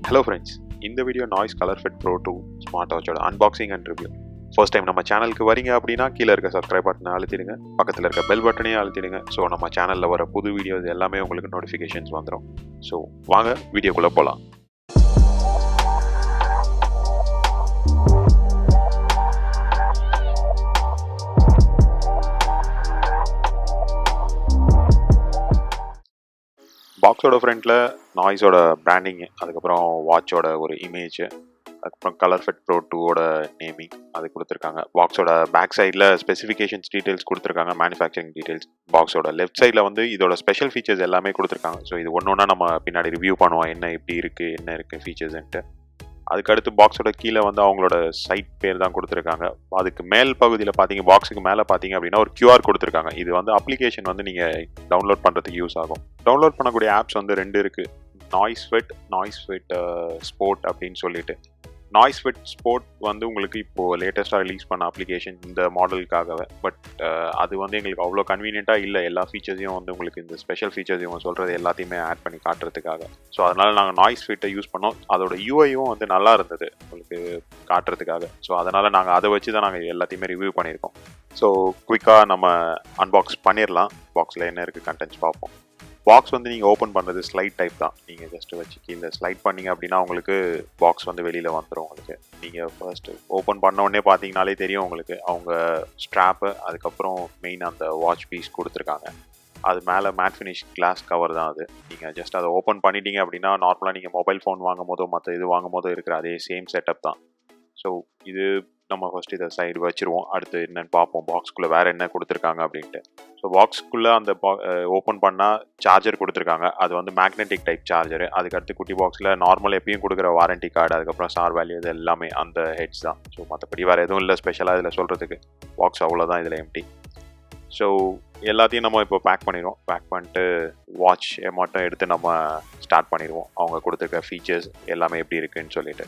Hello friends, இந்த video noise ColorFit Pro 2 Smartwatch unboxing and review. First time நம்ம சேனலுக்கு வரீங்க அப்படின்னா கீழே இருக்க சப்ஸ்கிரைப் பட்டனை அழுத்திடுங்க, பக்கத்தில் இருக்க பெல் பட்டனையும் அழுத்திடுங்க. ஸோ நம்ம சேனலில் வர புது வீடியோஸ் எல்லாமே உங்களுக்கு நோட்டிஃபிகேஷன்ஸ் வந்துடும். ஸோ வாங்க வீடியோக்குள்ளே போகலாம். பாக்ஸோட ஃப்ரண்ட்டில் நாய்ஸோட பிராண்டிங், அதுக்கப்புறம் வாட்சோட ஒரு இமேஜ், அதுக்கப்புறம் ColorFit Pro 2ஓட நேமிங் அது கொடுத்துருக்காங்க. பாக்ஸோட பேக் சைடில் ஸ்பெசிஃபிகேஷன்ஸ் டீட்டெயில்ஸ் கொடுத்துருக்காங்க, மேனுஃபேக்சரிங் டீட்டெயில்ஸ். பாக்ஸோட லெஃப்ட் சைடில் வந்து இதோட ஸ்பெஷல் ஃபீச்சர்ஸ் எல்லாமே கொடுத்துருக்காங்க. ஸோ இது ஒன்று ஒன்றா நம்ம பின்னாடி ரிவ்யூ பண்ணுவோம், என்ன இப்படி இருக்குது, என்ன இருக்குது ஃபீச்சர்ஸ்ன்ட்டு. அதுக்கடுத்து பாக்ஸோட கீழே வந்து அவங்களோட சைட் பேர் தான் கொடுத்துருக்காங்க. அதுக்கு மேல் பகுதியில் பார்த்தீங்க, பாக்ஸுக்கு மேலே பார்த்தீங்க அப்படின்னா ஒரு QR கொடுத்துருக்காங்க. இது வந்து அப்ளிகேஷன் வந்து நீங்கள் டவுன்லோட் பண்ணுறதுக்கு யூஸ் ஆகும். டவுன்லோட் பண்ணக்கூடிய ஆப்ஸ் வந்து 2 இருக்குது. நாய்ஸ்ஃபிட் ஸ்போர்ட் அப்படின்னு சொல்லிட்டு. நாய்ஸ்ஃபிட் ஸ்போர்ட் வந்து உங்களுக்கு இப்போது லேட்டஸ்ட்டாக ரிலீஸ் பண்ண அப்ளிகேஷன் இந்த மாடலுக்காகவே. பட் அது வந்து எங்களுக்கு அவ்வளோ கன்வீனியண்ட்டாக இல்லை. எல்லா ஃபீச்சர்ஸையும் வந்து உங்களுக்கு இந்த ஸ்பெஷல் ஃபீச்சர்ஸையும் சொல்கிறது எல்லாத்தையுமே ஆட் பண்ணி காட்டுறதுக்காக. ஸோ அதனால் நாங்கள் நாய்ஸ்ஃபிட்டை யூஸ் பண்ணோம். அதோட யூஐயும் வந்து நல்லா இருந்தது உங்களுக்கு காட்டுறதுக்காக. ஸோ அதனால் நாங்கள் அதை வச்சு தான் நாங்கள் எல்லாத்தையுமே ரிவ்யூ பண்ணியிருக்கோம். ஸோ குயிக்காக நம்ம அன்பாக்ஸ் பண்ணிடலாம். பாக்ஸில் என்ன இருக்குது கண்டென்ட்ஸ் பார்ப்போம். பாக்ஸ் வந்து நீங்கள் ஓப்பன் பண்ணுறது ஸ்லைட் டைப் தான். நீங்கள் ஜஸ்ட்டு வச்சு கீழே ஸ்லைட் பண்ணிங்க அப்படின்னா உங்களுக்கு பாக்ஸ் வந்து வெளியில் வந்துடும். உங்களுக்கு நீங்கள் ஃபர்ஸ்ட்டு ஓப்பன் பண்ணோடனே பார்த்தீங்கனாலே தெரியும் உங்களுக்கு அவங்க ஸ்ட்ராப்பு, அதுக்கப்புறம் மெயின் அந்த வாட்ச் பீஸ் கொடுத்துருக்காங்க. அது மேலே மேட் ஃபினிஷ் கிளாஸ் கவர் தான் அது. நீங்கள் ஜஸ்ட் அதை ஓப்பன் பண்ணிட்டீங்க அப்படின்னா நார்மலாக நீங்கள் மொபைல் ஃபோன் வாங்கும் போதோ மற்ற இது வாங்கும் போதோ இருக்கிற அதே சேம் செட்டப் தான். ஸோ இது நம்ம ஃபர்ஸ்ட் இதை சைடு வச்சுருவோம். அடுத்து என்னென்னு பார்ப்போம் பாக்ஸ்குள்ளே வேறு என்ன கொடுத்துருக்காங்க அப்படின்ட்டு. ஸோ பாக்ஸ்க்குள்ளே அந்த ஓப்பன் பண்ணால் சார்ஜர் கொடுத்துருக்காங்க. அது வந்து மேக்னெட்டிக் டைப் சார்ஜரு. அதுக்கடுத்து குட்டி பாக்ஸில் நார்மல் எப்பயும் கொடுக்குற வாரண்டி கார்டு, அதுக்கப்புறம் ஸ்டார் வேல்யூ, இது எல்லாமே அந்த ஹெட்ஸ் தான். ஸோ மற்றபடி வேறு எதுவும் இல்லை ஸ்பெஷலாக இதில் சொல்கிறதுக்கு. பாக்ஸ் அவ்வளோதான் இதில் எம்டி. ஸோ எல்லாத்தையும் நம்ம இப்போ பேக் பண்ணிடுவோம். பேக் பண்ணிட்டு வாட்ச் மட்டும் எடுத்து நம்ம ஸ்டார்ட் பண்ணிடுவோம். அவங்க கொடுத்துருக்க ஃபீச்சர்ஸ் எல்லாமே எப்படி இருக்குதுன்னு சொல்லிட்டு.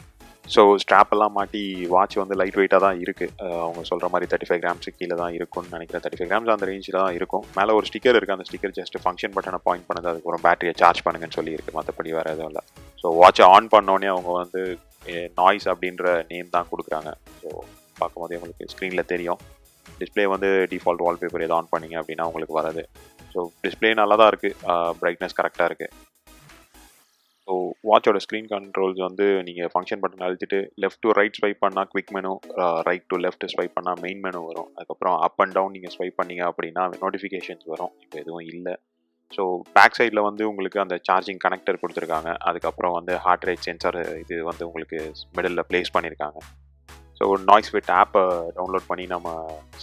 ஸோ ஸ்ட்ராப்பெல்லாம் மாட்டி வாட்ச் வந்து லைட் வெயிட்டாக தான் இருக்குது. அவங்க சொல்கிற மாதிரி 35 கிராம்ஸுக்கு கீழே தான் இருக்கும்னு நினைக்கிறேன். 35 கிராம்ஸ் அந்த ரேஞ்சில் தான் இருக்கும். மேலே ஒரு ஸ்டிக்கர் இருக்குது. அந்த ஸ்டிக்கர் ஜஸ்ட் ஃபங்க்ஷன் பட்டனை பாயிண்ட் பண்ணுது, அதுக்கப்புறம் பேட்டரியை சார்ஜ் பண்ணுங்கன்னு சொல்லியிருக்கு. மற்றபடி வேறு எதுவும் இல்லை. ஸோ வாட்சை ஆன் பண்ணோடனே அவங்க வந்து நாய்ஸ் அப்படின்ற நேம் தான் கொடுக்குறாங்க. ஸோ பார்க்கும்போதே உங்களுக்கு ஸ்க்ரீனில் தெரியும். டிஸ்பிளே வந்து டிஃபால்ட் வால்பேப்பர் எது ஆன் பண்ணிங்க அப்படின்னா உங்களுக்கு வராது. ஸோ டிஸ்பிளே நல்லா தான் இருக்குது, பிரைட்னஸ் கரெக்டாக இருக்குது. ஸோ வாட்சோட ஸ்க்ரீன் கண்ட்ரோல்ஸ் வந்து நீங்கள் ஃபங்க்ஷன் பட்டன் அழுத்திட்டு லெஃப்ட் டு ரைட் ஸ்வைப் பண்ணால் quick menu, right to left swipe பண்ணால் மெயின் மெனு வரும். அதுக்கப்புறம் அப் அண்ட் டவுன் நீங்கள் ஸ்வைப் பண்ணிங்க அப்படின்னா நோட்டிஃபிகேஷன்ஸ் வரும். இப்போ எதுவும் இல்லை. ஸோ பேக் சைடில் வந்து உங்களுக்கு அந்த சார்ஜிங் கனெக்டர் கொடுத்துருக்காங்க. அதுக்கப்புறம் வந்து ஹார்ட் ரேட் சென்சார் இது வந்து உங்களுக்கு மிடில் ப்ளேஸ் பண்ணியிருக்காங்க. ஸோ நாய்ஸ்ஃபிட் ஆப்பை டவுன்லோட் பண்ணி நம்ம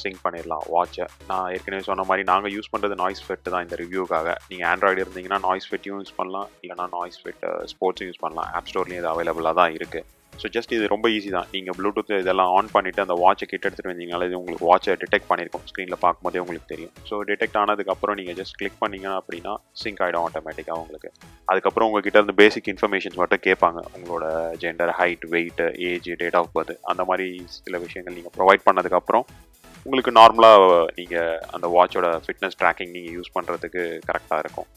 சிங்க் பண்ணிடலாம் வாட்சை. நான் ஏற்கனவே சொன்ன மாதிரி நாங்கள் யூஸ் பண்ணுறது நாய்ஸ்ஃபிட் தான் இந்த ரிவ்யூக்காக. நீங்கள் ஆண்ட்ராய்டு இருந்தீங்கன்னா நாய்ஸ்ஃபிட்டையும் யூஸ் பண்ணலாம், இல்லைனா நாய்ஸ்ஃபிட் ஸ்போர்ட்ஸும் யூஸ் பண்ணலாம். ஆப் ஸ்டோர்லேயும் இது அவைலபிளாக தான் இருக்குது. ஸோ ஜஸ்ட் இது ரொம்ப ஈஸி தான். நீங்கள் ப்ளூடூத் இதெல்லாம் ஆன் பண்ணிவிட்டு அந்த வாட்சை கிட்ட எடுத்துகிட்டு வந்தீங்கனால இது உங்களுக்கு வாட்சை டிடெக்ட் பண்ணியிருக்கோம். ஸ்க்ரீனில் பார்க்கும்போதே உங்களுக்கு தெரியும். ஸோ டிடெக்ட் ஆனதுக்கப்புறம் நீங்கள் ஜஸ்ட் கிளிக் பண்ணிங்க அப்படின்னா சிங்க் ஆகிடும் ஆட்டோமேட்டிக்காக உங்களுக்கு. அதுக்கப்புறம் உங்ககிட்ட இருந்து பேசிக் இன்ஃபர்மேஷன்ஸ் மட்டும் கேட்பாங்க. உங்களோட gender, height, weight, age, date of birth, அந்த மாதிரி சில விஷயங்கள் நீங்கள் ப்ரொவைட் பண்ணதுக்கப்புறம் உங்களுக்கு நார்மலாக நீங்கள் அந்த வாட்சோட ஃபிட்னஸ் ட்ராக்கிங் நீங்கள் யூஸ் பண்ணுறதுக்கு கரெக்டாக இருக்கும்.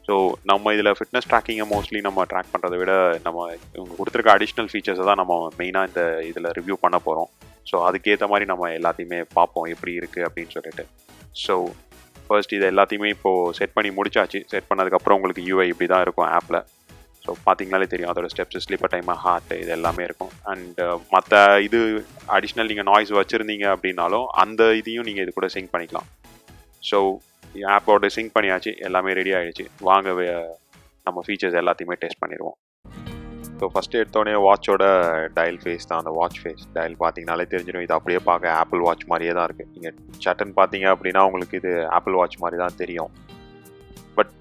ஸோ நம்ம இதில் ஃபிட்னஸ் ட்ராக்கிங்கை மோஸ்ட்லி நம்ம ட்ராக் பண்ணுறதை விட நம்ம இவங்க கொடுத்துருக்க அடிஷ்னல் ஃபீச்சர்ஸை தான் நம்ம மெயினாக இந்த இதில் ரிவ்யூ பண்ண போகிறோம். ஸோ அதுக்கேற்ற மாதிரி நம்ம எல்லாத்தையுமே பார்ப்போம் எப்படி இருக்குது அப்படின்னு சொல்லிட்டு. ஸோ ஃபர்ஸ்ட் இது எல்லாத்தையுமே இப்போது செட் பண்ணி முடிச்சாச்சு. செட் பண்ணதுக்கப்புறம் உங்களுக்கு யூஐ இப்படி தான் இருக்கும் ஆப்பில். ஸோ பார்த்தீங்கனாலே தெரியும் அதோட ஸ்டெப்ஸ், ஸ்லீப்பர் டைம், ஹார்ட், இது எல்லாமே இருக்கும். அண்ட் மற்ற இது அடிஷ்னல் நீங்கள் நாய்ஸ் வச்சுருந்தீங்க அப்படின்னாலும் அந்த இதையும் நீங்கள் இது கூட சிங்க் பண்ணிக்கலாம். ஸோ ஆப்போட சிங்க் பண்ணியாச்சு, எல்லாமே ரெடி ஆகிடுச்சு. வாங்க நம்ம ஃபீச்சர்ஸ் எல்லாத்தையுமே டெஸ்ட் பண்ணிடுவோம். ஸோ ஃபஸ்ட்டு எடுத்தோடனே வாட்சோட டயல் ஃபேஸ் தான். அந்த வாட்ச் ஃபேஸ் டயல் பார்த்தீங்கனாலே தெரிஞ்சிடும். இது அப்படியே பார்க்க ஆப்பிள் வாட்ச் மாதிரியே தான் இருக்குது. நீங்கள் சட்டன் பார்த்தீங்க அப்படின்னா உங்களுக்கு இது ஆப்பிள் வாட்ச் மாதிரி தான் தெரியும். பட்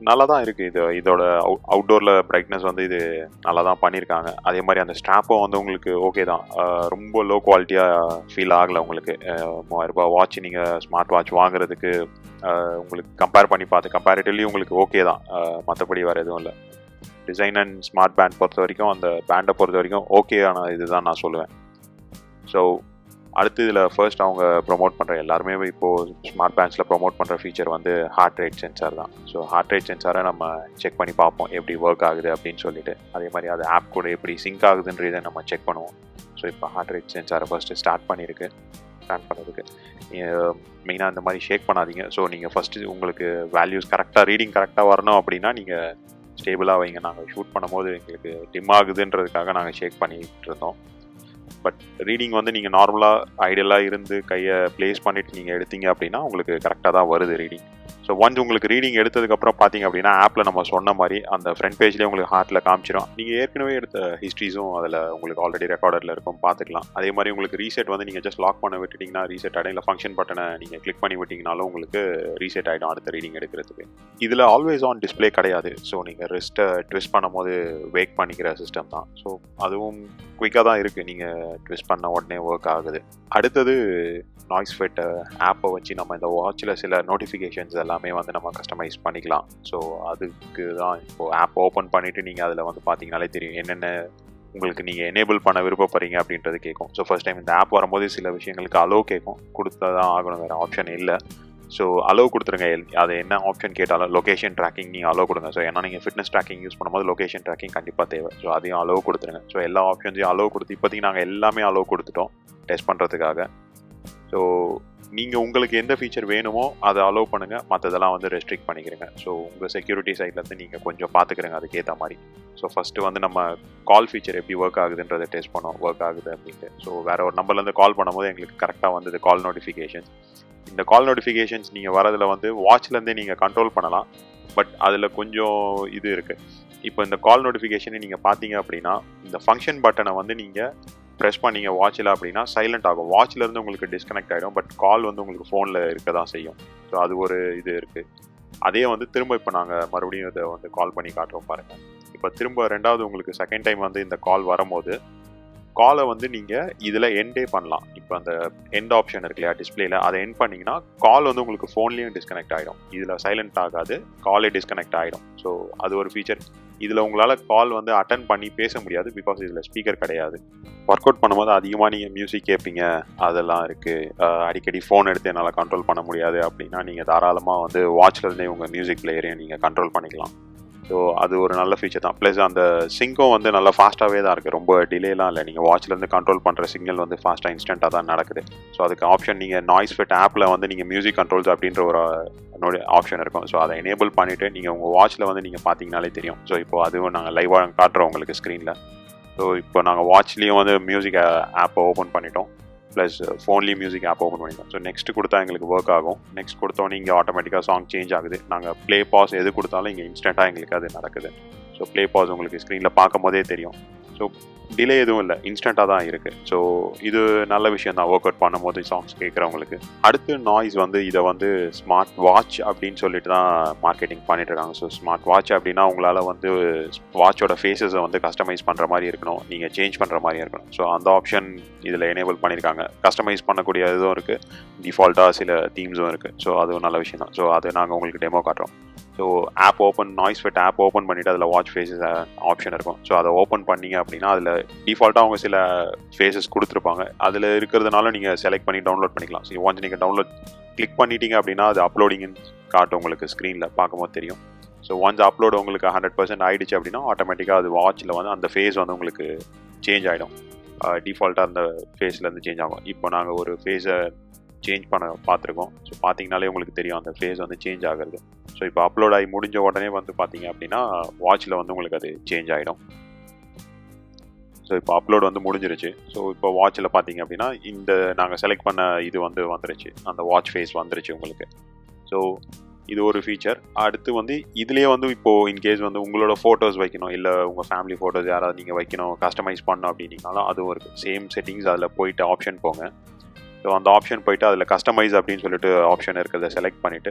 நல்லா தான் இருக்குது. இதோட அவுட்டோரில் பிரைட்னஸ் வந்து இது நல்லா தான் பண்ணியிருக்காங்க. அதே மாதிரி அந்த ஸ்ட்ராப்பும் வந்து உங்களுக்கு ஓகே தான். ரொம்ப லோ குவாலிட்டியாக ஃபீல் ஆகலை உங்களுக்கு. 3000 வாட்ச் நீங்கள் ஸ்மார்ட் வாட்ச் வாங்குறதுக்கு உங்களுக்கு கம்பேர் பண்ணி பார்த்து கம்பேரிட்டிவ்லி உங்களுக்கு ஓகே தான். மற்றபடி வேறு எதுவும் இல்லை. டிசைன் அண்ட் ஸ்மார்ட் பேண்ட் பொறுத்த வரைக்கும், அந்த பேண்டை பொறுத்த வரைக்கும் ஓகேயான இதுதான் நான் சொல்லுவேன். ஸோ அடுத்து இதில் ஃபர்ஸ்ட் அவங்க ப்ரொமோட் பண்ணுற எல்லாருமே இப்போது ஸ்மார்ட் பேண்ட்ஸில் ப்ரொமோட் பண்ணுற ஃபீச்சர் வந்து ஹார்ட் ரேட் சென்சார் தான். ஸோ ஹார்ட் ரேட் சென்சாரை நம்ம செக் பண்ணி பார்ப்போம் எப்படி ஒர்க் ஆகுது அப்படின்னு சொல்லிட்டு. அதே மாதிரி அது ஆப் கூட எப்படி சிங்க் ஆகுதுன்றதை நம்ம செக் பண்ணுவோம். ஸோ இப்போ ஹார்ட் ரேட் சென்சாரை ஃபஸ்ட்டு ஸ்டார்ட் பண்ணுறதுக்கு மெயினாக இந்த மாதிரி ஷேக் பண்ணாதீங்க. ஸோ நீங்கள் ஃபஸ்ட்டு உங்களுக்கு வேல்யூஸ் கரெக்டாக ரீடிங் கரெக்டாக வரணும் அப்படின்னா நீங்கள் ஸ்டேபிளாக வைங்க. நாங்கள் ஷூட் பண்ணும்போது எங்களுக்கு டிம் ஆகுதுன்றதுக்காக நாங்கள் ஷேக் பண்ணிகிட்டு இருந்தோம். பட் ரீடிங் வந்து நீங்கள் நார்மலாக ஐடியலாக இருந்து கையை ப்ளேஸ் பண்ணிவிட்டு நீங்கள் எடுத்தீங்க அப்படின்னா உங்களுக்கு கரெக்டாக தான் வருது ரீடிங். ஸோ ஒன்ஸ் உங்களுக்கு ரீடிங் எடுத்ததுக்கப்புறம் பார்த்தீங்க அப்படின்னா ஆப்பில் நம்ம சொன்ன மாதிரி அந்த ஃப்ரண்ட் பேஜ்லேயே உங்களுக்கு ஹார்ட்டில் காமிச்சிடும். நீங்கள் ஏற்கனவே எடுத்த ஹிஸ்ட்ரிஸும் அதில் உங்களுக்கு ஆல்ரெடி ரெக்கார்டரில் இருக்கும், பார்த்துக்கலாம். அதே மாதிரி உங்களுக்கு ரீசெட் வந்து நீங்கள் ஜஸ்ட் லாக் பண்ண விட்டுட்டிங்கன்னா ரீசெட் ஆகிடும். இல்லை ஃபங்க்ஷன் பட்டனை நீங்கள் கிளிக் பண்ணி விட்டிங்கனாலும் உங்களுக்கு ரீசெட் ஆகிடும் அடுத்த ரீடிங் எடுக்கிறதுக்கு. இதில் ஆல்வேஸ் ஆன் டிஸ்பிளே கிடையாது. ஸோ நீங்கள் ரிஸ்ட்டை ட்விஸ்ட் பண்ணும் போது வேக் பண்ணிக்கிற சிஸ்டம் தான். ஸோ அதுவும் குயிக்காக தான் இருக்குது, நீங்கள் ட்விஸ்ட் பண்ண உடனே ஒர்க் ஆகுது. அடுத்தது நாய்ஸ் ஃபிட் ஆப்பை வச்சு நம்ம இந்த வாட்சில் சில நோட்டிஃபிகேஷன்ஸ் எல்லாமே வந்து நம்ம கஸ்டமைஸ் பண்ணிக்கலாம். ஸோ அதுக்கு தான் இப்போது ஆப் ஓப்பன் பண்ணிவிட்டு நீங்கள் அதில் வந்து பார்த்தீங்கனாலே தெரியும் என்னென்ன உங்களுக்கு நீங்கள் எனேபிள் பண்ண விருப்பப்படுறீங்க அப்படின்றது கேட்கும். ஸோ ஃபர்ஸ்ட் டைம் இந்த ஆப் வரும்போது சில விஷயங்களுக்கு அலோவ் கேட்கும், கொடுத்தா தான் ஆகணும், வேறு ஆப்ஷன் இல்லை. ஸோ அலோவ் கொடுத்துருங்க. அது என்ன ஆப்ஷன் கேட்டாலும் லொக்கேஷன் ட்ராக்கிங் நீங்கள் அலோவ் கொடுங்க. ஸோ ஏன்னா நீங்கள் ஃபிட்னஸ் ட்ராக்கிங் யூஸ் பண்ணும்போது லொக்கேஷன் ட்ராக்கிங் கண்டிப்பாக தேவை. ஸோ அதையும் அலோவ் கொடுத்துருங்க. ஸோ எல்லா ஆப்ஷன்ஸையும் அலோவ் கொடுத்து இப்போதைக்கு நாங்கள் எல்லாமே அலோவ் கொடுத்துட்டோம் டெஸ்ட் பண்ணுறதுக்காக. ஸோ நீங்கள் உங்களுக்கு எந்த ஃபீச்சர் வேணுமோ அதை அலோவ் பண்ணுங்கள், மற்றதெல்லாம் வந்து ரெஸ்ட்ரிக்ட் பண்ணிக்கிறங்க. ஸோ உங்கள் செக்யூரிட்டி சைட்லேருந்து நீங்கள் கொஞ்சம் பார்த்துக்கிறங்க அதுக்கேற்ற மாதிரி. ஸோ ஃபஸ்ட்டு வந்து நம்ம கால் ஃபீச்சர் எப்படி ஒர்க் ஆகுதுன்றதை டெஸ்ட் பண்ணோம், ஒர்க் ஆகுது அப்படின்ட்டு. ஸோ வேறு ஒரு நம்பர்லேருந்து கால் பண்ணும்போது எங்களுக்கு கரெக்டாக வந்தது கால் நோட்டிஃபிகேஷன்ஸ். இந்த கால் நோட்டிஃபிகேஷன்ஸ் நீங்கள் வரதில் வந்து வாட்ச்லேருந்தே நீங்கள் கண்ட்ரோல் பண்ணலாம். பட் அதில் கொஞ்சம் இது இருக்குது. இப்போ இந்த கால் நோட்டிஃபிகேஷனை நீங்கள் பார்த்தீங்க அப்படின்னா இந்த ஃபங்க்ஷன் பட்டனை வந்து நீங்கள் ப்ரெஸ் பண்ணிங்க வாட்சில் அப்படின்னா சைலண்ட் ஆகும். வாட்ச்லேருந்து உங்களுக்கு டிஸ்கனெக்ட் ஆகிடும். பட் கால் வந்து உங்களுக்கு ஃபோனில் இருக்க தான் செய்யும். ஸோ அது ஒரு இது இருக்குது. அதே வந்து திரும்ப இப்போ நாங்கள் மறுபடியும் இதை வந்து கால் பண்ணி காட்டுறோம் பாருங்கள். இப்போ திரும்ப ரெண்டாவது உங்களுக்கு செகண்ட் டைம் வந்து இந்த கால் வரும்போது காலை வந்து நீங்கள் இதில் எண்டே பண்ணலாம். இப்போ அந்த எண்ட் ஆப்ஷன் இருக்கு இல்லையா டிஸ்பிளேல, அதை எண்ட் பண்ணிங்கன்னா கால் வந்து உங்களுக்கு ஃபோன்லேயும் டிஸ்கனெக்ட் ஆகிடும். இதில் சைலண்ட் ஆகாது, காலே டிஸ்கனெக்ட் ஆகிடும். ஸோ அது ஒரு ஃபீச்சர். இதில் உங்களால் கால் வந்து அட்டன் பண்ணி பேச முடியாது, பிகாஸ் இதில் ஸ்பீக்கர் கிடையாது. ஒர்க் அவுட் பண்ணும்போது அதிகமாக நீங்கள் மியூசிக் கேட்பீங்க, அதெல்லாம் இருக்குது. அடிக்கடி ஃபோன் எடுத்து என்னால் கண்ட்ரோல் பண்ண முடியாது அப்படின்னா நீங்கள் தாராளமாக வந்து வாட்ச்லேருந்தே உங்கள் மியூசிக் பிளேயரையும் நீங்கள் கண்ட்ரோல் பண்ணிக்கலாம். ஸோ அது ஒரு நல்ல ஃபீச்சர் தான். ப்ளஸ் அந்த சிங்கும் வந்து நல்லா ஃபாஸ்ட்டாகவே தான் இருக்குது, ரொம்ப டிலேலாம் இல்லை. நீங்கள் வாட்ச்லேருந்து கண்ட்ரோல் பண்ணுற சிக்னல் வந்து ஃபாஸ்ட்டாக இன்ஸ்டண்ட்டாக தான் நடக்குது. ஸோ அதுக்கு ஆப்ஷன் நீங்கள் நாய்ஸ் ஃபிட் ஆப்பில் வந்து நீங்கள் மியூசிக் கண்ட்ரோல்ஸ் அப்படின்ற ஒரு ஆப்ஷன் இருக்கும். ஸோ அதை எனேபிள் பண்ணிவிட்டு நீங்கள் உங்கள் வாட்சில் வந்து நீங்கள் பார்த்தீங்கனாலே தெரியும். ஸோ இப்போ அதுவும் நாங்கள் லைவாக காட்டுறோம் உங்களுக்கு ஸ்க்ரீனில். ஸோ இப்போ நாங்கள் வாட்ச்லேயும் வந்து மியூசிக் ஆப்பை ஓப்பன் பண்ணிட்டோம், ப்ளஸ் ஃபோன்லேயும் மியூசிக் ஆப் ஓப்பன் பண்ணிட்டோம். ஸோ நெக்ஸ்ட் கொடுத்தா எங்களுக்கு ஒர்க் ஆகும். நெக்ஸ்ட் கொடுத்தோன்னே இங்கே ஆட்டோமேட்டிக்காக சாங் சேஞ்ச் ஆகுது. நாங்கள் ப்ளே பாஸ் எது கொடுத்தாலும் இங்கே இன்ஸ்டண்ட்டாக எங்களுக்கு அது நடக்குது. ஸோ ப்ளே பாஸ் உங்களுக்கு ஸ்க்ரீனில் பார்க்கும் போதே தெரியும். ஸோ டிலே எதுவும் இல்லை, இன்ஸ்டண்ட்டாக தான் இருக்குது. ஸோ இது நல்ல விஷயம் தான் ஒர்க் அவுட் பண்ணும் போது சாங்ஸ் கேட்குறவங்களுக்கு. அடுத்து நாய்ஸ் வந்து இதை வந்து ஸ்மார்ட் வாட்ச் அப்படின்னு சொல்லிட்டு தான் மார்க்கெட்டிங் பண்ணிட்டு இருக்காங்க. ஸோ ஸ்மார்ட் வாட்ச் அப்படின்னா உங்களால் வந்து வாட்சோட ஃபேஸஸை வந்து கஸ்டமைஸ் பண்ணுற மாதிரி இருக்கணும், நீங்கள் சேஞ்ச் பண்ணுற மாதிரி இருக்கணும். ஸோ அந்த ஆப்ஷன் இதில் எனேபிள் பண்ணியிருக்காங்க. கஸ்டமைஸ் பண்ணக்கூடிய இதுவும் இருக்குது, டிஃபால்ட்டாக சில தீம்ஸும் இருக்குது. ஸோ அதுவும் நல்ல விஷயம் தான். ஸோ அது நாங்கள் உங்களுக்கு டெமோ காட்டுறோம். So app open Noise Fit app open பண்ணிவிட்டு அதில் வாட்ச் ஃபேஸஸ் ஆப்ஷன் இருக்கும். ஸோ அதை ஓப்பன் பண்ணிங்க அப்படின்னா அதில் டிஃபால்ட்டாக அவங்க சில ஃபேஸஸ் கொடுத்துருப்பாங்க. அதில் இருக்கிறதுனால நீங்கள் செலக்ட் பண்ணி டவுன்லோட் பண்ணிக்கலாம். ஸோ ஒன்ஸ் நீங்கள் டவுன்லோட் கிளிக் பண்ணிட்டீங்க அப்படின்னா அது அப்லோடிங்னு காட்டும், உங்களுக்கு ஸ்க்ரீனில் பார்க்கும்போது தெரியும். ஸோ ஒன்ஸ் அப்லோட் உங்களுக்கு 100% ஆகிடுச்சு அப்படின்னா ஆட்டோமேட்டிக்காக அது வாட்சில் வந்து அந்த ஃபேஸ் வந்து உங்களுக்கு சேஞ்ச் ஆகிடும். டிஃபால்ட்டாக அந்த ஃபேஸ்லேருந்து சேஞ்ச் ஆகும். இப்போ நாங்கள் ஒரு ஃபேஸை சேஞ்ச் பண்ண பார்த்துருக்கோம். ஸோ பார்த்தீங்கனாலே உங்களுக்கு தெரியும் அந்த ஃபேஸ் வந்து சேஞ்ச் ஆகுறது. ஸோ இப்போ அப்லோட் ஆகி முடிஞ்ச உடனே வந்து பார்த்தீங்க அப்படின்னா வாட்சில் வந்து உங்களுக்கு அது சேஞ்ச் ஆகிடும். ஸோ இப்போ அப்லோட் வந்து முடிஞ்சிருச்சு. ஸோ இப்போ வாட்சில் பார்த்தீங்க அப்படின்னா இந்த நாங்கள் செலக்ட் பண்ண இது வந்து வந்துருச்சு, அந்த வாட்ச் ஃபேஸ் வந்துருச்சு உங்களுக்கு. ஸோ இது ஒரு ஃபீச்சர். அடுத்து வந்து இதுலேயே வந்து இப்போது இன்கேஸ் வந்து உங்களோட ஃபோட்டோஸ் வைக்கணும், இல்லை உங்கள் ஃபேமிலி ஃபோட்டோஸ் யாராவது நீங்கள் வைக்கணும், கஸ்டமைஸ் பண்ணணும் அப்படின்னீங்கனாலும் அதுவும் இருக்குது. சேம் செட்டிங்ஸ் அதில் போயிட்டு ஆப்ஷன் போங்க. ஸோ அந்த ஆப்ஷன் போய்ட்டு அதில் கஸ்டமைஸ் அப்படின்னு சொல்லிட்டு ஆப்ஷன் இருக்கிறத செலக்ட் பண்ணிவிட்டு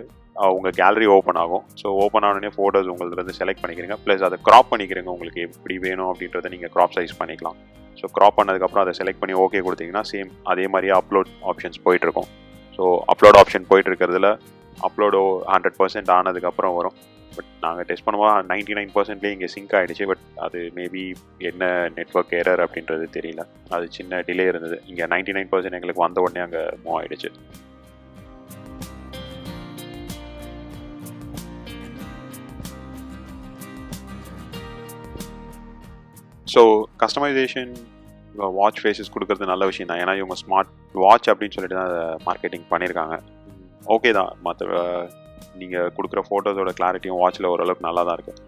உங்கள் கேலரி ஓப்பன் ஆகும். ஸோ ஓப்பன் ஆனோடனே ஃபோட்டோஸ் உங்களதுலேருந்து செலக்ட் பண்ணிக்கிறீங்க, ப்ளஸ் அதை க்ராப் பண்ணிக்கிறீங்க. உங்களுக்கு எப்படி வேணும் அப்படின்றத நீங்கள் க்ராப் சைஸ் பண்ணிக்கலாம். ஸோ க்ராப் பண்ணதுக்கப்புறம் அதை செலக்ட் பண்ணி ஓகே கொடுத்தீங்கன்னா சேம் அதே மாதிரியே அப்லோட் ஆப்ஷன்ஸ் போயிட்டுருக்கும். ஸோ அப்லோட் ஆப்ஷன் போயிட்டு இருக்கிறதுல அப்லோடு 100% ஆனதுக்கப்புறம் வரும். பட் நாங்கள் டெஸ்ட் பண்ணுவோம் 99%லேயே இங்கே சிங்க் ஆகிடுச்சு. பட் அது மேபி என்ன நெட்வொர்க் எரர் அப்படின்றது தெரியல, அது சின்ன டிலே இருந்தது. இங்கே 99% எங்களுக்கு வந்த உடனே அங்கே மூவ் ஆகிடுச்சு. ஸோ கஸ்டமைசேஷன் வாட்ச் ஃபேஸஸ் கொடுக்குறது நல்ல விஷயம் தான். ஏன்னா இவங்க ஸ்மார்ட் வாட்ச் அப்படின்னு சொல்லிட்டு தான் அதை மார்க்கெட்டிங் பண்ணியிருக்காங்க. ஓகே தான், மற்ற நீங்கள் கொடுக்குற ஃபோட்டோஸோட கிளாரிட்டியும் வாட்சில் ஓரளவுக்கு நல்லா தான் இருக்குது.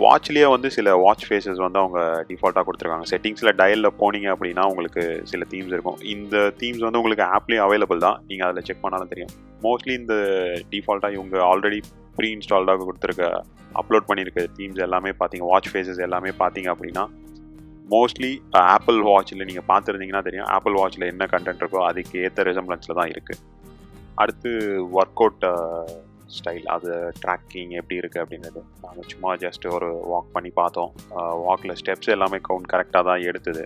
வாட்ச்லேயே வந்து சில வாட்ச் ஃபேஸஸ் வந்து அவங்க டிஃபால்ட்டாக கொடுத்துருக்காங்க. செட்டிங்ஸில் டயலில் போனீங்க அப்படின்னா உங்களுக்கு சில தீம்ஸ் இருக்கும். இந்த தீம்ஸ் வந்து உங்களுக்கு ஆப்லேயும் அவைலபிள் தான், நீங்கள் அதில் செக் பண்ணாலும் தெரியும். மோஸ்ட்லி இந்த டிஃபால்ட்டாக இவங்க ஆல்ரெடி ப்ரீ இன்ஸ்டால்டாக கொடுத்துருக்க அப்லோட் பண்ணியிருக்க தீம்ஸ் எல்லாமே பார்த்தீங்க, வாட்ச் ஃபேஸஸ் எல்லாமே பார்த்தீங்க அப்படின்னா மோஸ்ட்லி ஆப்பிள் வாட்சில் நீங்கள் பார்த்துருந்தீங்கன்னா தெரியும், ஆப்பிள் வாட்சில் என்ன கண்டென்ட் இருக்கோ அதுக்கு ஏற்ற ரிசம்பிளன்ஸில் தான் இருக்குது. அடுத்து ஒர்க் அவுட் ஸ்டைல், அது ட்ராக்கிங் எப்படி இருக்குது அப்படின்றது நாங்கள் சும்மா ஜஸ்ட் ஒரு வாக் பண்ணி பார்த்தோம். வாக்கில் ஸ்டெப்ஸ் எல்லாமே கவுண்ட் கரெக்டாக தான் எடுத்தது.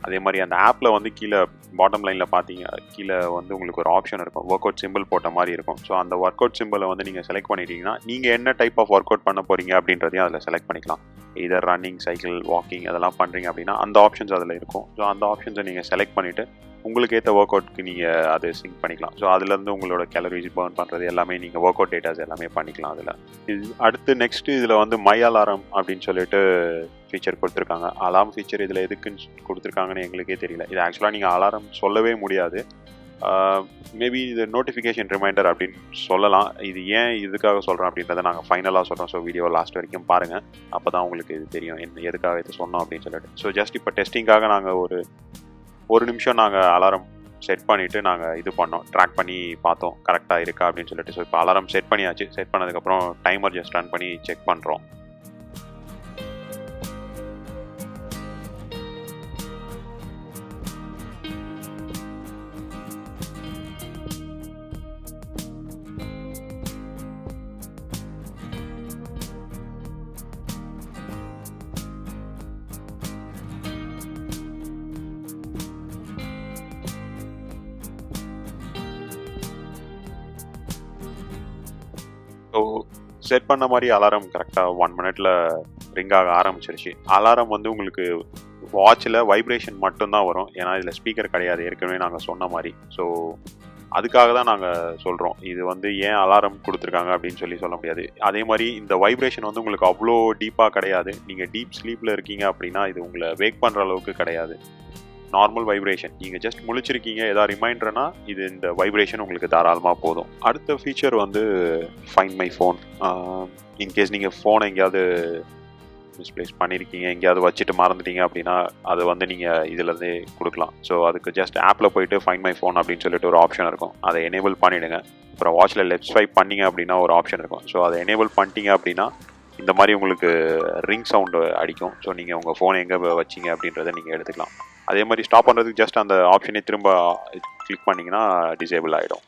அதே மாதிரி அந்த ஆப்பில் வந்து கீழே பாட்டம் லைனில் பார்த்தீங்க, கீழே வந்து உங்களுக்கு ஒரு ஆப்ஷன் இருக்கும், ஒர்க் அவுட் சிம்பிள் போட்ட மாதிரி இருக்கும். ஸோ அந்த ஒர்க் அவுட் சிம்பிளை வந்து நீங்கள் செலக்ட் பண்ணிட்டீங்கன்னா நீங்கள் என்ன டைப் ஆஃப் ஒர்க் அவுட் பண்ண போகிறீங்க அப்படின்றதையும் அதில் செலக்ட் பண்ணிக்கலாம். இதர் ரன்னிங், சைக்கிள், வாக்கிங் அதெல்லாம் பண்ணுறீங்க அப்படின்னா அந்த ஆப்ஷன்ஸ் அதில் இருக்கும். ஸோ அந்த ஆப்ஷன்ஸை நீங்கள் செலக்ட் பண்ணிவிட்டு உங்களுக்கு ஏற்ற ஒர்க் அவுட்க்கு நீங்கள் அதை சிங்க் பண்ணிக்கலாம். ஸோ அதுலேருந்து உங்களோட கேலரிஸ் பர்ன் பண்ணுறது எல்லாமே நீங்கள் ஒர்க் அவுட் டேட்டாஸ் எல்லாமே பண்ணிக்கலாம் அதில். இது அடுத்து நெக்ஸ்ட்டு இதில் வந்து மை அலாரம் அப்படின்னு சொல்லிட்டு ஃபீச்சர் கொடுத்துருக்காங்க. அலாரம் ஃபீச்சர் இதில் எதுக்குன்னு கொடுத்துருக்காங்கன்னு எங்களுக்கே தெரியல. இது ஆக்சுவலாக நீங்கள் அலாரம் சொல்லவே முடியாது, மேபி இது நோட்டிஃபிகேஷன் ரிமைண்டர் அப்படின்னு சொல்லலாம். இது ஏன் இதுக்காக சொல்கிறோம் அப்படின்றத நாங்கள் ஃபைனலாக சொல்கிறோம். ஸோ வீடியோ லாஸ்ட் வரைக்கும் பாருங்கள், அப்போ தான் உங்களுக்கு இது தெரியும் எதுக்காக இது சொன்னோம் அப்படின்னு சொல்லிட்டு. ஸோ ஜஸ்ட் இப்போ டெஸ்டிங்காக நாங்கள் ஒரு நிமிஷம் நாங்கள் அலாரம் செட் பண்ணிவிட்டு நாங்கள் இது பண்ணோம், ட்ராக் பண்ணி பார்த்தோம் கரெக்டாக இருக்கா அப்படின்னு சொல்லிட்டு. ஸோ இப்போ அலாரம் செட் பண்ணியாச்சு. செட் பண்ணதுக்கப்புறம் டைமர் ஜஸ்ட் ரன் பண்ணி செக் பண்ணுறோம். ஸோ செட் பண்ண மாதிரி அலாரம் கரெக்டாக 1 minute ரிங் ஆக ஆரம்பிச்சிருச்சு. அலாரம் வந்து உங்களுக்கு வாட்சில் வைப்ரேஷன் மட்டும்தான் வரும், ஏன்னா இதில் ஸ்பீக்கர் கிடையாது ஏற்கனவே நாங்கள் சொன்ன மாதிரி. ஸோ அதுக்காக தான் நாங்கள் சொல்கிறோம். இது வந்து ஏன் அலாரம் கொடுத்துருக்காங்க அப்படின்னு சொல்ல முடியாது. அதே மாதிரி இந்த வைப்ரேஷன் வந்து உங்களுக்கு அவ்வளோ டீப்பாக கிடையாது. நீங்கள் டீப் ஸ்லீப்பில் இருக்கீங்க அப்படின்னா இது உங்களை வேக் பண்ணுற அளவுக்கு கிடையாது. நார்மல் வைப்ரேஷன், நீங்கள் ஜஸ்ட் முழிச்சிருக்கீங்க ஏதாவது ரிமைண்டர்னா இது இந்த வைப்ரேஷன் உங்களுக்கு தாராளமாக போதும். அடுத்த ஃபீச்சர் வந்து ஃபைண்ட் மை ஃபோன். இன்கேஸ் நீங்கள் ஃபோனை எங்கேயாவது மிஸ்பிளேஸ் பண்ணியிருக்கீங்க, எங்கேயாவது வச்சுட்டு மறந்துட்டீங்க அப்படின்னா அதை வந்து நீங்கள் இதிலேருந்தே கொடுக்கலாம். ஸோ அதுக்கு ஜஸ்ட் ஆப்பில் போயிட்டு ஃபைண்ட் மை ஃபோன் அப்படின்னு சொல்லிட்டு ஒரு ஆப்ஷன் இருக்கும், அதை எனேபிள் பண்ணிவிடுங்க. அப்புறம் வாட்சில் லெஃப்ட் ஸ்வைப் பண்ணிங்க அப்படின்னா ஒரு ஆப்ஷன் இருக்கும். ஸோ அதை எனேபிள் பண்ணிட்டீங்க அப்படின்னா இந்த மாதிரி உங்களுக்கு ரிங் சவுண்டு அடிக்கும். ஸோ நீங்கள் உங்கள் ஃபோனை எங்கே வச்சிங்க அப்படின்றத நீங்கள் எடுத்துக்கலாம். அதே மாதிரி ஸ்டாப் பண்ணுறதுக்கு ஜஸ்ட் அந்த ஆப்ஷனே திரும்ப கிளிக் பண்ணிங்கன்னா டிசேபிள் ஆகிடும்.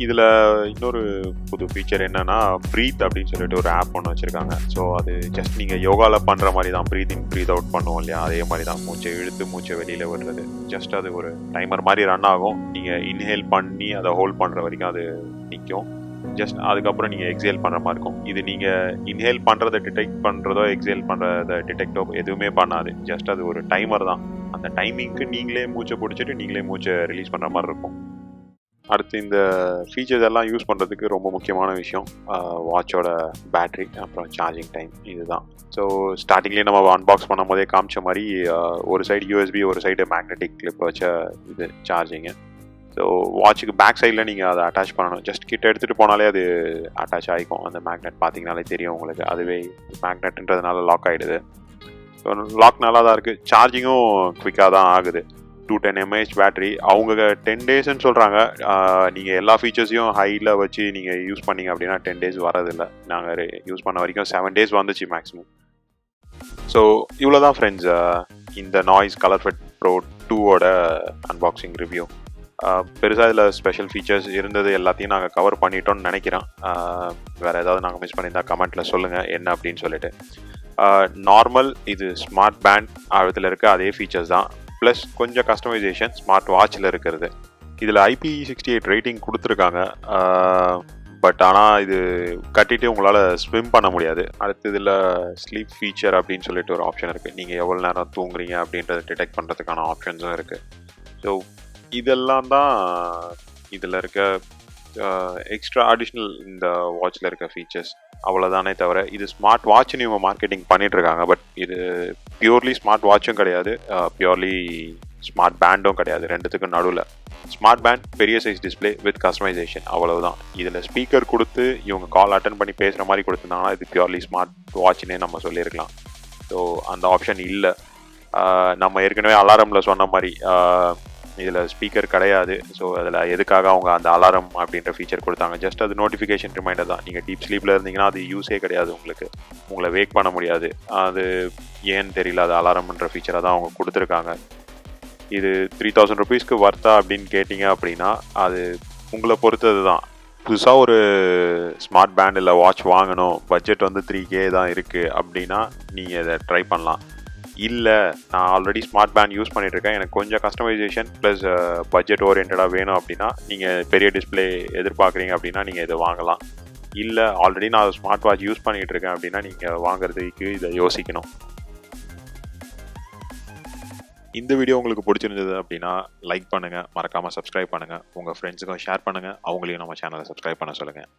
இதில் இன்னொரு புது ஃபீச்சர் என்னென்னா ப்ரீத் அப்படின்னு சொல்லிட்டு ஒரு ஆப் ஒன்று வச்சுருக்காங்க. ஸோ அது ஜஸ்ட் நீங்கள் யோகாவில் பண்ணுற மாதிரி தான், ப்ரீத் இன் ப்ரீத் அவுட் பண்ணுவோம் இல்லையா, அதே மாதிரி தான் மூச்சை இழுத்து மூச்சை வெளியில் விடுறது. ஜஸ்ட் அது ஒரு டைமர் மாதிரி ரன் ஆகும். நீங்கள் இன்ஹேல் பண்ணி அதை ஹோல்ட் பண்ணுற வரைக்கும் அது நிற்கும். ஜஸ்ட் அதுக்கப்புறம் நீங்கள் எக்ஸேல் பண்ணுற மாதிரி இருக்கும். இது நீங்கள் இன்ஹேல் பண்ணுறதை டிடெக்ட் பண்ணுறதோ எக்ஸேல் பண்ணுறதை டிடெக்டோ எதுவுமே பண்ணாது. ஜஸ்ட் அது ஒரு டைமர் தான். அந்த டைமிங்க்கு நீங்களே மூச்சை பிடிச்சிட்டு நீங்களே மூச்சை ரிலீஸ் பண்ணுற மாதிரி இருக்கும். அடுத்து இந்த ஃபீச்சர்ஸ் எல்லாம் யூஸ் பண்ணுறதுக்கு ரொம்ப முக்கியமான விஷயம் வாட்சோட பேட்ரி அப்புறம் சார்ஜிங் டைம், இதுதான். ஸோ ஸ்டார்டிங்லேயே நம்ம அன்பாக்ஸ் பண்ணும் போதே காமிச்ச மாதிரி ஒரு சைடு யூஎஸ்பி ஒரு சைடு மேக்னெட்டிக் கிளிப் வச்ச இது சார்ஜிங்கு. ஸோ வாட்சுக்கு பேக் சைடில் நீங்கள் அதை அட்டாச் பண்ணணும். ஜஸ்ட் கிட்ட எடுத்துகிட்டு போனாலே அது அட்டாச் ஆகிக்கும். அந்த மேக்னெட் பார்த்தீங்கனாலே தெரியும் உங்களுக்கு, அதுவே மேக்னெட்ன்றதுனால லாக் ஆகிடுது. ஸோ லாக் நல்லா தான் இருக்குது. சார்ஜிங்கும் குவிக்காக தான் ஆகுது. 210 mAh பேட்ரி. அவங்க 10 daysன்னு சொல்கிறாங்க. நீங்கள் எல்லா ஃபீச்சர்ஸையும் ஹையில் வச்சு நீங்கள் யூஸ் பண்ணிங்க அப்படின்னா 10 days வரதில்லை. நாங்கள் யூஸ் பண்ண வரைக்கும் 7 days வந்துச்சு மேக்ஸிமம். ஸோ இவ்வளோ தான் ஃப்ரெண்ட்ஸ் இந்த நாய்ஸ் ColorFit Pro 2ஓட அன்பாக்சிங் ரிவ்யூ. பெருசாக இதில் ஸ்பெஷல் ஃபீச்சர்ஸ் இருந்தது எல்லாத்தையும் நாங்கள் கவர் பண்ணிட்டோம்னு நினைக்கிறோம். வேறு ஏதாவது நாங்கள் மிஸ் பண்ணியிருந்தால் கமெண்ட்டில் சொல்லுங்கள் என்ன அப்படின்னு சொல்லிட்டு. நார்மல் இது ஸ்மார்ட் பேண்ட் அதில் இருக்க அதே ஃபீச்சர்ஸ் தான், ப்ளஸ் கொஞ்சம் கஸ்டமைசேஷன் ஸ்மார்ட் வாட்சில் இருக்கிறது. இதில் IP68 ரேட்டிங் கொடுத்துருக்காங்க. பட் ஆனால் இது கட்டிட்டு உங்களால் ஸ்விம் பண்ண முடியாது. அடுத்து இதில் ஸ்லீப் ஃபீச்சர் அப்படின்னு சொல்லிட்டு ஒரு ஆப்ஷன் இருக்குது. நீங்கள் எவ்வளோ நேரம் தூங்குறீங்க அப்படின்றத டிடெக்ட் பண்ணுறதுக்கான ஆப்ஷன்ஸும் இருக்குது. ஸோ இதெல்லாம் தான் இதில் இருக்க எக்ஸ்ட்ரா அடிஷ்னல் இந்த வாட்சில் இருக்க ஃபீச்சர்ஸ். அவ்வளோதானே தவிர இது ஸ்மார்ட் வாட்ச்னு இவங்க மார்க்கெட்டிங் பண்ணிகிட்ருக்காங்க. பட் இது பியூர்லி ஸ்மார்ட் வாட்சும் கிடையாது, பியூர்லி ஸ்மார்ட் பேண்டும் கிடையாது. ரெண்டுத்துக்கும் நடுவில் ஸ்மார்ட் பேண்ட், பெரிய சைஸ் டிஸ்பிளே வித் கஸ்டமைசேஷன், அவ்வளவுதான். இதில் ஸ்பீக்கர் கொடுத்து இவங்க கால் அட்டன் பண்ணி பேசுகிற மாதிரி கொடுத்துருந்தாங்கன்னா இது பியூர்லி ஸ்மார்ட் வாட்ச்னே நம்ம சொல்லியிருக்கலாம். ஸோ அந்த ஆப்ஷன் இல்லை. நம்ம ஏற்கனவே அலாரமில் சொன்ன மாதிரி இதில் ஸ்பீக்கர் கிடையாது. ஸோ அதில் எதுக்காக அவங்க அந்த அலாரம் அப்படின்ற ஃபீச்சர் கொடுத்தாங்க? ஜஸ்ட் அது நோட்டிஃபிகேஷன் ரிமைண்டர் தான். நீங்கள் டீப் ஸ்லீப்பில் இருந்தீங்கன்னா அது யூஸே கிடையாது, உங்களை வேக் பண்ண முடியாது. அது ஏன்னு தெரியல, அது அலாரம்ன்ற ஃபீச்சரை தான் அவங்க கொடுத்துருக்காங்க. இது 3000 rupeesக்கு வர்த்தா அப்படின்னு கேட்டிங்க அப்படின்னா அது உங்களை பொறுத்தது தான். புதுசாக ஒரு ஸ்மார்ட் பேண்ட் இல்லை வாட்ச் வாங்கணும், பட்ஜெட் வந்து 3K தான் இருக்குது அப்படின்னா நீங்கள் இதை ட்ரை பண்ணலாம். இல்லை நான் ஆல்ரெடி ஸ்மார்ட் பேண்ட் யூஸ் பண்ணிகிட்ருக்கேன், எனக்கு கொஞ்சம் கஸ்டமைசேஷன் ப்ளஸ் பட்ஜெட் ஓரியன்டாக வேணும் அப்படின்னா, நீங்கள் பெரிய டிஸ்பிளே எதிர்பார்க்குறீங்க அப்படின்னா நீங்கள் இதை வாங்கலாம். இல்லை ஆல்ரெடி நான் ஸ்மார்ட் வாட்ச் யூஸ் பண்ணிகிட்ருக்கேன் அப்படின்னா நீங்கள் வாங்குறதுக்கு இதை யோசிக்கணும். இந்த வீடியோ உங்களுக்கு பிடிச்சிருந்தது அப்படின்னா லைக் பண்ணுங்கள், மறக்காமல் சப்ஸ்கிரைப் பண்ணுங்கள், உங்கள் ஃப்ரெண்ட்ஸுக்கும் ஷேர் பண்ணுங்கள், அவங்களையும் நம்ம சேனலை சப்ஸ்கிரைப் பண்ண சொல்லுங்கள்.